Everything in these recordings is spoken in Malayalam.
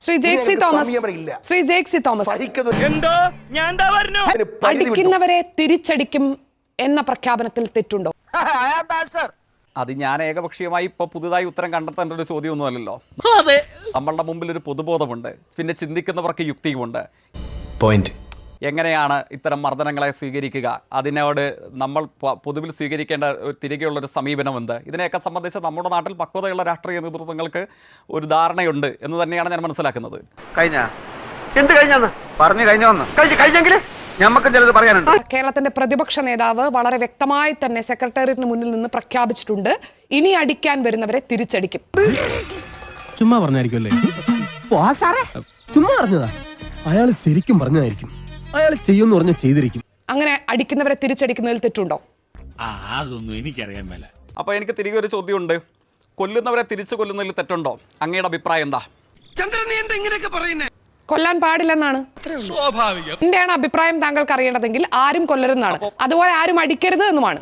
ശ്രീ ജേക്സി തോമസ് അടിക്കുന്നവരെ തിരിച്ചടിക്കും എന്ന പ്രഖ്യാപനത്തിൽ തെറ്റുണ്ടോ? അത് ഞാൻ ഏകപക്ഷീയമായി ഇപ്പോൾ പുതുതായി ഉത്തരം കണ്ടെത്തേണ്ട ഒരു ചോദ്യമൊന്നുമല്ലല്ലോ. നമ്മളുടെ മുമ്പിൽ ഒരു പൊതുബോധമുണ്ട്, പിന്നെ ചിന്തിക്കുന്നവർക്ക് യുക്തിയുമുണ്ട്. പോയിന്റ് എങ്ങനെയാണ് ഇത്തരം മർദ്ദനങ്ങളെ സ്വീകരിക്കുക, അതിനോട് നമ്മൾ പൊതുവിൽ സ്വീകരിക്കേണ്ട തിരികെയുള്ളൊരു സമീപനമുണ്ട്. ഇതിനെയൊക്കെ സംബന്ധിച്ച് നമ്മുടെ നാട്ടിൽ പക്വതയുള്ള രാഷ്ട്രീയ നേതൃത്വങ്ങൾക്ക് ഒരു ധാരണയുണ്ട് എന്ന് തന്നെയാണ് ഞാൻ മനസ്സിലാക്കുന്നത്. കേരളത്തിന്റെ പ്രതിപക്ഷ നേതാവ് വളരെ വ്യക്തമായി തന്നെ സെക്രട്ടേറിയറ്റിന് മുന്നിൽ നിന്ന് പ്രഖ്യാപിച്ചിട്ടുണ്ട്, ഇനി അടിക്കാൻ വരുന്നവരെ തിരിച്ചടിക്കും. ചുമ്മാ പറഞ്ഞായിരിക്കുമല്ലേ? ചുമ്മാ പറഞ്ഞതാ. അയാൾ ശരിക്കും പറഞ്ഞതായിരിക്കും. അയാൾ ചെയ്യുമെന്ന് പറഞ്ഞ ചെയ്തിരിക്കും. അങ്ങനെ അടിക്കുന്നവരെ തിരിച്ചടിക്കുന്നതിൽ തെറ്റുണ്ടോ? അതൊന്നും എനിക്കറിയാൻ മേല. അപ്പോൾ എനിക്ക് തിരികെ ഒരു ചോദ്യമുണ്ട്, കൊല്ലുന്നവരെ തിരിച്ചു കൊല്ലുന്നതിൽ തെറ്റുണ്ടോ? അങ്ങയുടെ അഭിപ്രായം എന്താ? കൊല്ലാൻ പാടില്ലെന്നാണ് എന്റെയാണ് അഭിപ്രായം. താങ്കൾക്ക് അറിയേണ്ടതെങ്കിൽ ആരും കൊല്ലരുതെന്നാണ്, അതുപോലെ ആരും അടിക്കരുത് എന്നുമാണ്.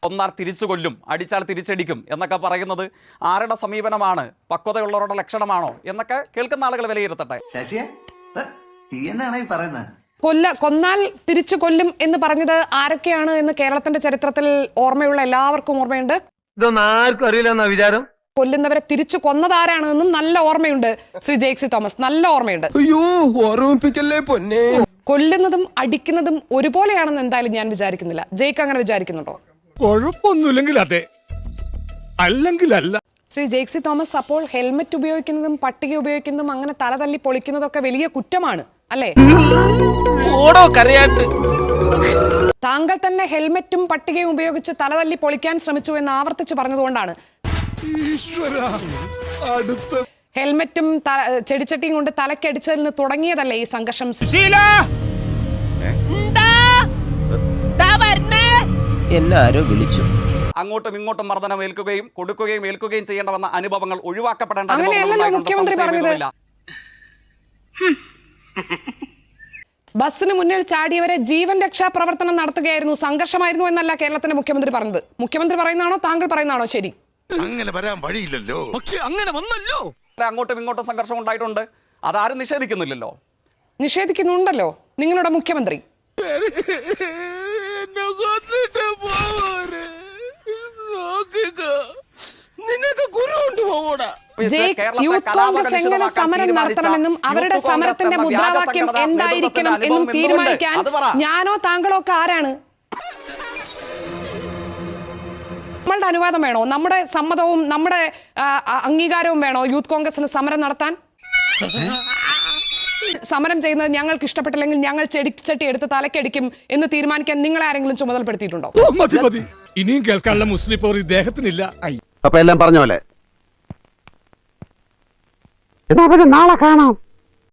കൊന്നാൽ തിരിച്ചു കൊല്ലും, അടിച്ചാൽ തിരിച്ചടിക്കും എന്നൊക്കെ പറയുന്നത് ആരുടെ സമീപനമാണ്? പക്വതയുള്ളവരുടെ ലക്ഷണമാണോ എന്നൊക്കെ കേൾക്കുന്ന ആളുകൾ വിലയിരുത്തട്ടെ. കൊന്നാൽ തിരിച്ചു കൊല്ലും എന്ന് പറഞ്ഞത് ആരൊക്കെയാണ് എന്ന് കേരളത്തിന്റെ ചരിത്രത്തിൽ ഓർമ്മയുള്ള എല്ലാവർക്കും ഓർമ്മയുണ്ട്. ഇതൊന്നും ആർക്കും അറിയില്ലെന്നാ വിചാരം. കൊല്ലുന്നവരെ തിരിച്ചു കൊന്നതാരാണ് എന്നും നല്ല ഓർമ്മയുണ്ട്. ശ്രീ ജേക്സി തോമസ്, നല്ല ഓർമ്മയുണ്ട്. അയ്യോ, ഓർമ്മിപ്പിക്കല്ലേ പൊന്നെ. കൊല്ലുന്നതും അടിക്കുന്നതും ഒരുപോലെയാണെന്ന് എന്തായാലും ഞാൻ വിചാരിക്കുന്നില്ല. ജയ്ക്ക് അങ്ങനെ വിചാരിക്കുന്നുണ്ടോ? കുഴപ്പമൊന്നുമില്ലെങ്കിൽ അതെ, അല്ലെങ്കിൽ അല്ല. ശ്രീ ജേക്സി തോമസ്, അപ്പോൾ ഹെൽമെറ്റ് ഉപയോഗിക്കുന്നതും പട്ടിക ഉപയോഗിക്കുന്നതും അങ്ങനെ തല തല്ലി പൊളിക്കുന്നതൊക്കെ വലിയ കുറ്റമാണ് അല്ലേ? താങ്കൾ തന്നെ ഹെൽമെറ്റും പട്ടികയും ഉപയോഗിച്ച് തല തല്ലി പൊളിക്കാൻ ശ്രമിച്ചു എന്ന് ആവർത്തിച്ച് പറഞ്ഞതുകൊണ്ടാണ് ഹെൽമെറ്റും ചെടിച്ചട്ടിയും കൊണ്ട് തലക്കടിച്ചതിൽ നിന്ന് തുടങ്ങിയതല്ലേ ഈ സംഘർഷം? എല്ലാരും വിളിച്ചു. അങ്ങോട്ടും ഇങ്ങോട്ടും മർദ്ദനം ഏൽക്കുകയും ഏൽക്കുകയും ചെയ്യേണ്ട വന്ന അനുഭവങ്ങൾ ഒഴിവാക്കപ്പെടേണ്ട അങ്ങനെയല്ലല്ലോ മുഖ്യമന്ത്രി പറഞ്ഞത്. ബസ്സിന് മുന്നിൽ ചാടിയവരെ ജീവൻ രക്ഷാ പ്രവർത്തനം നടത്തുകയായിരുന്നു, സംഘർഷമായിരുന്നു എന്നല്ല കേരളത്തിന്റെ മുഖ്യമന്ത്രി പറഞ്ഞത്. മുഖ്യമന്ത്രി പറയുന്നതാണോ താങ്കൾ പറയുന്നതാണോ ശരി? അങ്ങനെ വരാൻ വഴിയില്ലല്ലോ. പക്ഷെ അങ്ങനെ വന്നല്ലോ. അങ്ങോട്ടും ഇങ്ങോട്ടും സംഘർഷം ഉണ്ടായിട്ടുണ്ട്, അതാരും നിഷേധിക്കുന്നില്ലല്ലോ. നിഷേധിക്കുന്നുണ്ടല്ലോ നിങ്ങളുടെ മുഖ്യമന്ത്രി. യൂത്ത് കോൺഗ്രസ് എങ്ങനെ സമരം നടത്തണമെന്നും അവരുടെ സമരത്തിന്റെ മുദ്രാവാക്യം എന്തായിരിക്കണം എന്നും തീരുമാനിക്കാൻ ഞാനോ താങ്കളോ ഒക്കെ ആരാണ്? നമ്മളുടെ അനുവാദം വേണോ? നമ്മുടെ സമ്മതവും നമ്മുടെ അംഗീകാരവും വേണോ യൂത്ത് കോൺഗ്രസിന് സമരം നടത്താൻ? സമരം ചെയ്യുന്നത് ഞങ്ങൾക്ക് ഇഷ്ടപ്പെട്ടില്ലെങ്കിൽ ഞങ്ങൾ ചെടിച്ചട്ടി എടുത്ത് തലക്കടിക്കും എന്ന് തീരുമാനിക്കാൻ നിങ്ങളെ ആരെങ്കിലും ചുമതലപ്പെടുത്തിയിട്ടുണ്ടോ? ഇനിയും കേൾക്കാനുള്ള മുസ്ലിം പോർ ഇദ്ദേഹത്തിനില്ല. അപ്പൊ എല്ലാം പറഞ്ഞ പോലെ നാളെ കാണാം.